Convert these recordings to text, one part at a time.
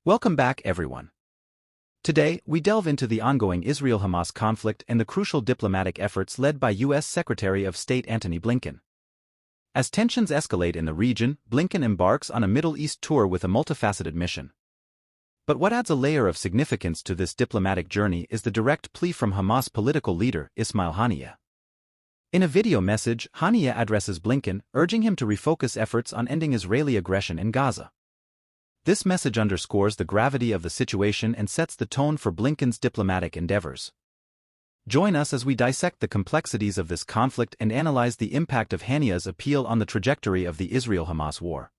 Welcome back, everyone. Today, we delve into the ongoing Israel-Hamas conflict and the crucial diplomatic efforts led by U.S. Secretary of State Antony Blinken. As tensions escalate in the region, Blinken embarks on a Middle East tour with a multifaceted mission. But what adds a layer of significance to this diplomatic journey is the direct plea from Hamas political leader Ismail Haniyeh. In a video message, Haniyeh addresses Blinken, urging him to refocus efforts on ending Israeli aggression in Gaza. This message underscores the gravity of the situation and sets the tone for Blinken's diplomatic endeavors. Join us as we dissect the complexities of this conflict and analyze the impact of Haniyeh's appeal on the trajectory of the Israel-Hamas war.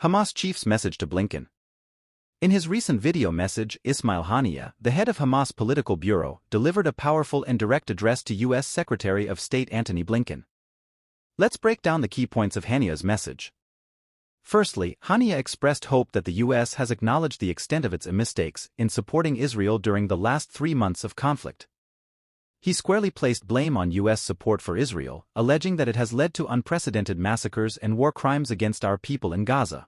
Hamas chief's message to Blinken. In his recent video message, Ismail Haniyeh, the head of Hamas political bureau, delivered a powerful and direct address to U.S. Secretary of State Antony Blinken. Let's break down the key points of Haniyeh's message. Firstly, Haniyeh expressed hope that the U.S. has acknowledged the extent of its mistakes in supporting Israel during the last 3 months of conflict. He squarely placed blame on U.S. support for Israel, alleging that it has led to unprecedented massacres and war crimes against our people in Gaza.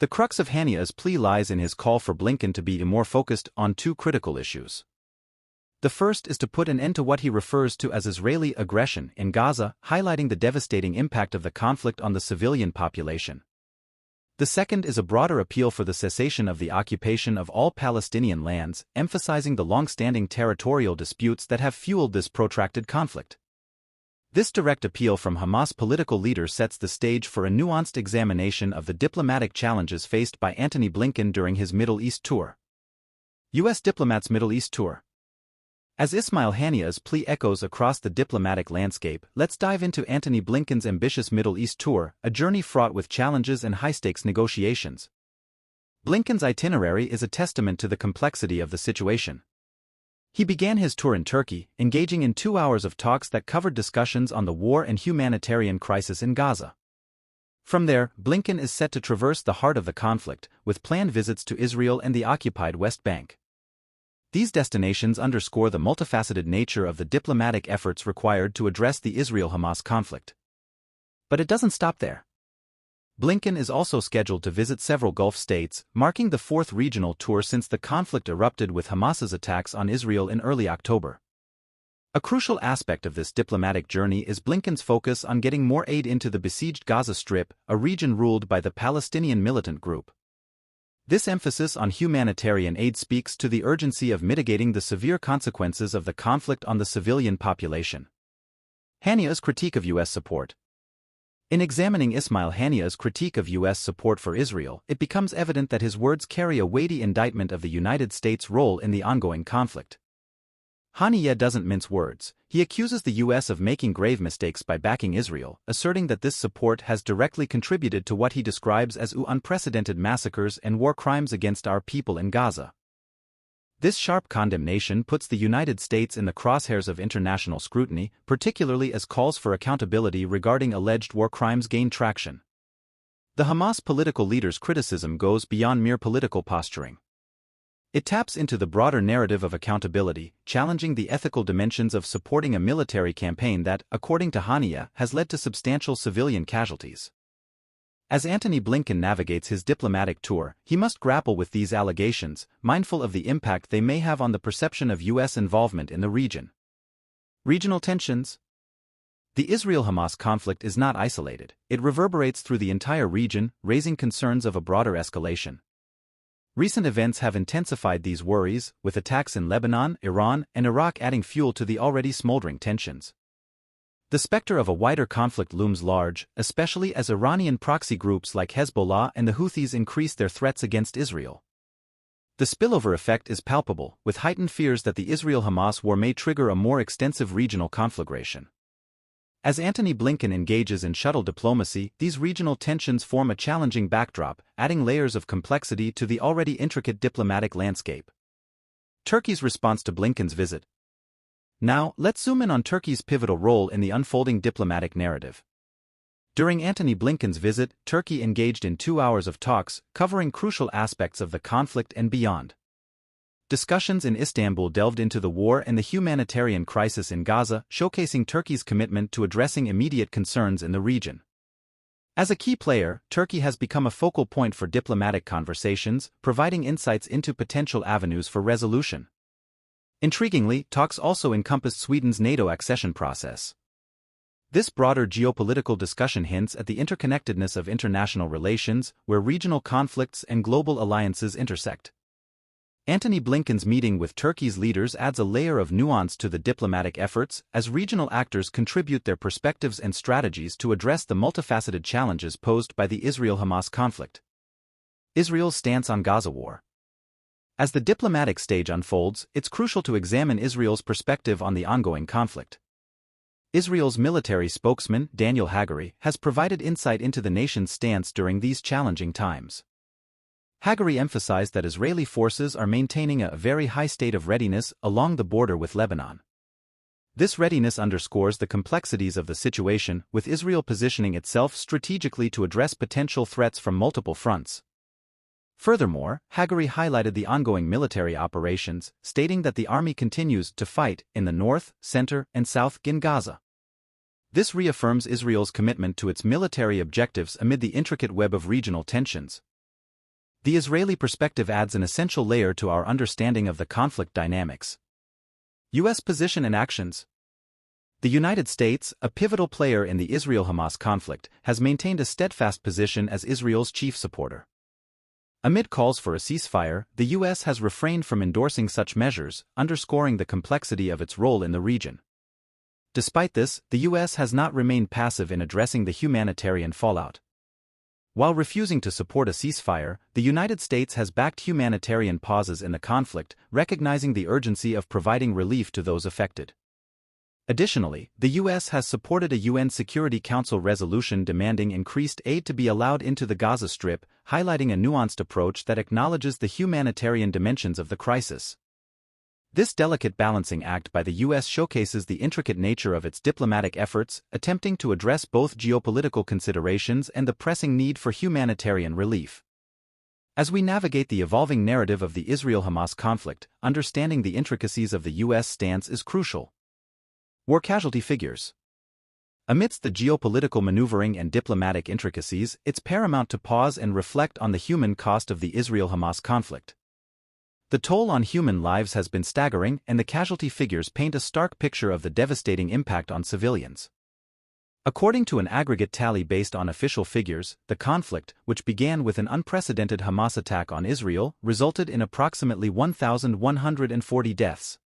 The crux of Haniyeh's plea lies in his call for Blinken to be more focused on 2 critical issues. The first is to put an end to what he refers to as Israeli aggression in Gaza, highlighting the devastating impact of the conflict on the civilian population. The second is a broader appeal for the cessation of the occupation of all Palestinian lands, emphasizing the long-standing territorial disputes that have fueled this protracted conflict. This direct appeal from Hamas political leaders sets the stage for a nuanced examination of the diplomatic challenges faced by Antony Blinken during his Middle East tour. U.S. diplomat's Middle East tour. As Ismail Haniyeh's plea echoes across the diplomatic landscape, let's dive into Antony Blinken's ambitious Middle East tour, a journey fraught with challenges and high-stakes negotiations. Blinken's itinerary is a testament to the complexity of the situation. He began his tour in Turkey, engaging in 2 hours of talks that covered discussions on the war and humanitarian crisis in Gaza. From there, Blinken is set to traverse the heart of the conflict, with planned visits to Israel and the occupied West Bank. These destinations underscore the multifaceted nature of the diplomatic efforts required to address the Israel-Hamas conflict. But it doesn't stop there. Blinken is also scheduled to visit several Gulf states, marking the 4th regional tour since the conflict erupted with Hamas's attacks on Israel in early October. A crucial aspect of this diplomatic journey is Blinken's focus on getting more aid into the besieged Gaza Strip, a region ruled by the Palestinian militant group. This emphasis on humanitarian aid speaks to the urgency of mitigating the severe consequences of the conflict on the civilian population. Haniyeh's critique of U.S. support. In examining Ismail Haniyeh's critique of U.S. support for Israel, it becomes evident that his words carry a weighty indictment of the United States' role in the ongoing conflict. Haniyeh doesn't mince words. He accuses the U.S. of making grave mistakes by backing Israel, asserting that this support has directly contributed to what he describes as unprecedented massacres and war crimes against our people in Gaza. This sharp condemnation puts the United States in the crosshairs of international scrutiny, particularly as calls for accountability regarding alleged war crimes gain traction. The Hamas political leader's criticism goes beyond mere political posturing. It taps into the broader narrative of accountability, challenging the ethical dimensions of supporting a military campaign that, according to Haniyeh, has led to substantial civilian casualties. As Antony Blinken navigates his diplomatic tour, he must grapple with these allegations, mindful of the impact they may have on the perception of U.S. involvement in the region. Regional tensions. The Israel-Hamas conflict is not isolated. It reverberates through the entire region, raising concerns of a broader escalation. Recent events have intensified these worries, with attacks in Lebanon, Iran, and Iraq adding fuel to the already smoldering tensions. The specter of a wider conflict looms large, especially as Iranian proxy groups like Hezbollah and the Houthis increase their threats against Israel. The spillover effect is palpable, with heightened fears that the Israel-Hamas war may trigger a more extensive regional conflagration. As Antony Blinken engages in shuttle diplomacy, these regional tensions form a challenging backdrop, adding layers of complexity to the already intricate diplomatic landscape. Turkey's response to Blinken's visit. Now, let's zoom in on Turkey's pivotal role in the unfolding diplomatic narrative. During Antony Blinken's visit, Turkey engaged in 2 hours of talks, covering crucial aspects of the conflict and beyond. Discussions in Istanbul delved into the war and the humanitarian crisis in Gaza, showcasing Turkey's commitment to addressing immediate concerns in the region. As a key player, Turkey has become a focal point for diplomatic conversations, providing insights into potential avenues for resolution. Intriguingly, talks also encompassed Sweden's NATO accession process. This broader geopolitical discussion hints at the interconnectedness of international relations, where regional conflicts and global alliances intersect. Antony Blinken's meeting with Turkey's leaders adds a layer of nuance to the diplomatic efforts, as regional actors contribute their perspectives and strategies to address the multifaceted challenges posed by the Israel-Hamas conflict. Israel's stance on Gaza war. As the diplomatic stage unfolds, it's crucial to examine Israel's perspective on the ongoing conflict. Israel's military spokesman, Daniel Hagari, has provided insight into the nation's stance during these challenging times. Hagari emphasized that Israeli forces are maintaining a very high state of readiness along the border with Lebanon. This readiness underscores the complexities of the situation, with Israel positioning itself strategically to address potential threats from multiple fronts. Furthermore, Hagari highlighted the ongoing military operations, stating that the army continues to fight in the north, center, and south in Gaza. This reaffirms Israel's commitment to its military objectives amid the intricate web of regional tensions. The Israeli perspective adds an essential layer to our understanding of the conflict dynamics. U.S. position and actions. The United States, a pivotal player in the Israel-Hamas conflict, has maintained a steadfast position as Israel's chief supporter. Amid calls for a ceasefire, the U.S. has refrained from endorsing such measures, underscoring the complexity of its role in the region. Despite this, the U.S. has not remained passive in addressing the humanitarian fallout. While refusing to support a ceasefire, the United States has backed humanitarian pauses in the conflict, recognizing the urgency of providing relief to those affected. Additionally, the U.S. has supported a UN Security Council resolution demanding increased aid to be allowed into the Gaza Strip, highlighting a nuanced approach that acknowledges the humanitarian dimensions of the crisis. This delicate balancing act by the U.S. showcases the intricate nature of its diplomatic efforts, attempting to address both geopolitical considerations and the pressing need for humanitarian relief. As we navigate the evolving narrative of the Israel-Hamas conflict, understanding the intricacies of the U.S. stance is crucial. War casualty figures. Amidst the geopolitical maneuvering and diplomatic intricacies, it's paramount to pause and reflect on the human cost of the Israel-Hamas conflict. The toll on human lives has been staggering, and the casualty figures paint a stark picture of the devastating impact on civilians. According to an aggregate tally based on official figures, the conflict, which began with an unprecedented Hamas attack on Israel, resulted in approximately 1,140 deaths.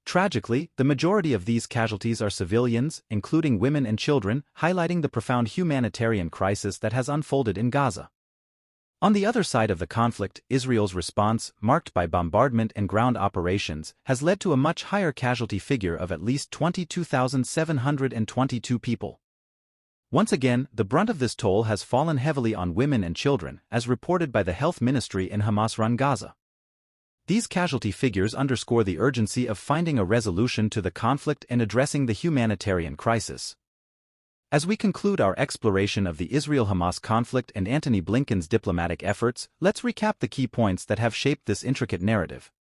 Tragically, the majority of these casualties are civilians, including women and children, highlighting the profound humanitarian crisis that has unfolded in Gaza. On the other side of the conflict, Israel's response, marked by bombardment and ground operations, has led to a much higher casualty figure of at least 22,722 people. Once again, the brunt of this toll has fallen heavily on women and children, as reported by the health ministry in Hamas-run Gaza. These casualty figures underscore the urgency of finding a resolution to the conflict and addressing the humanitarian crisis. As we conclude our exploration of the Israel-Hamas conflict and Antony Blinken's diplomatic efforts, let's recap the key points that have shaped this intricate narrative.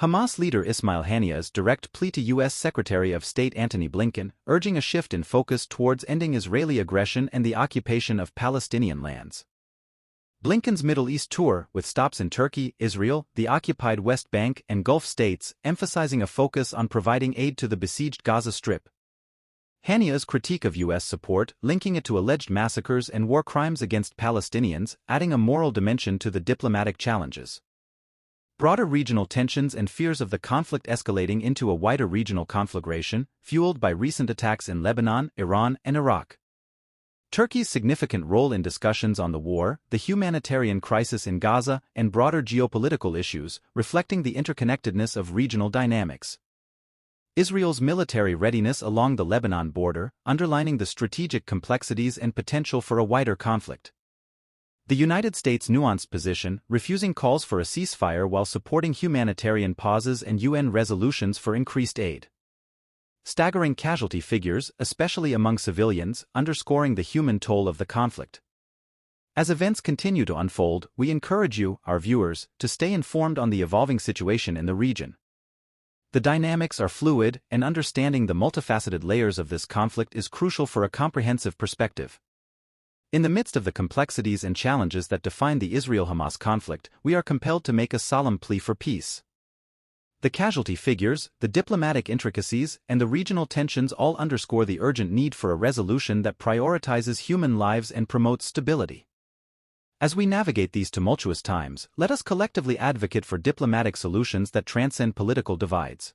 Hamas leader Haniyeh's direct plea to U.S. Secretary of State Antony Blinken, urging a shift in focus towards ending Israeli aggression and the occupation of Palestinian lands. Blinken's Middle East tour, with stops in Turkey, Israel, the occupied West Bank, and Gulf states, emphasizing a focus on providing aid to the besieged Gaza Strip. Haniyeh's critique of U.S. support, linking it to alleged massacres and war crimes against Palestinians, adding a moral dimension to the diplomatic challenges. Broader regional tensions and fears of the conflict escalating into a wider regional conflagration, fueled by recent attacks in Lebanon, Iran, and Iraq. Turkey's significant role in discussions on the war, the humanitarian crisis in Gaza, and broader geopolitical issues, reflecting the interconnectedness of regional dynamics. Israel's military readiness along the Lebanon border, underlining the strategic complexities and potential for a wider conflict. The United States' nuanced position, refusing calls for a ceasefire while supporting humanitarian pauses and UN resolutions for increased aid. Staggering casualty figures, especially among civilians, underscoring the human toll of the conflict. As events continue to unfold, we encourage you, our viewers, to stay informed on the evolving situation in the region. The dynamics are fluid, and understanding the multifaceted layers of this conflict is crucial for a comprehensive perspective. In the midst of the complexities and challenges that define the Israel-Hamas conflict, we are compelled to make a solemn plea for peace. The casualty figures, the diplomatic intricacies, and the regional tensions all underscore the urgent need for a resolution that prioritizes human lives and promotes stability. As we navigate these tumultuous times, let us collectively advocate for diplomatic solutions that transcend political divides.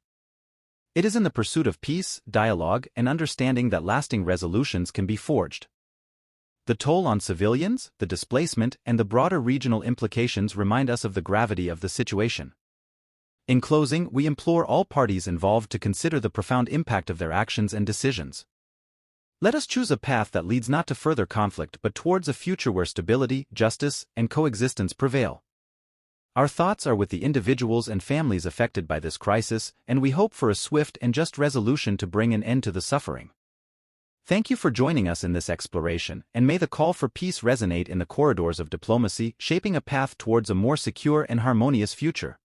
It is in the pursuit of peace, dialogue, and understanding that lasting resolutions can be forged. The toll on civilians, the displacement, and the broader regional implications remind us of the gravity of the situation. In closing, we implore all parties involved to consider the profound impact of their actions and decisions. Let us choose a path that leads not to further conflict but towards a future where stability, justice, and coexistence prevail. Our thoughts are with the individuals and families affected by this crisis, and we hope for a swift and just resolution to bring an end to the suffering. Thank you for joining us in this exploration, and may the call for peace resonate in the corridors of diplomacy, shaping a path towards a more secure and harmonious future.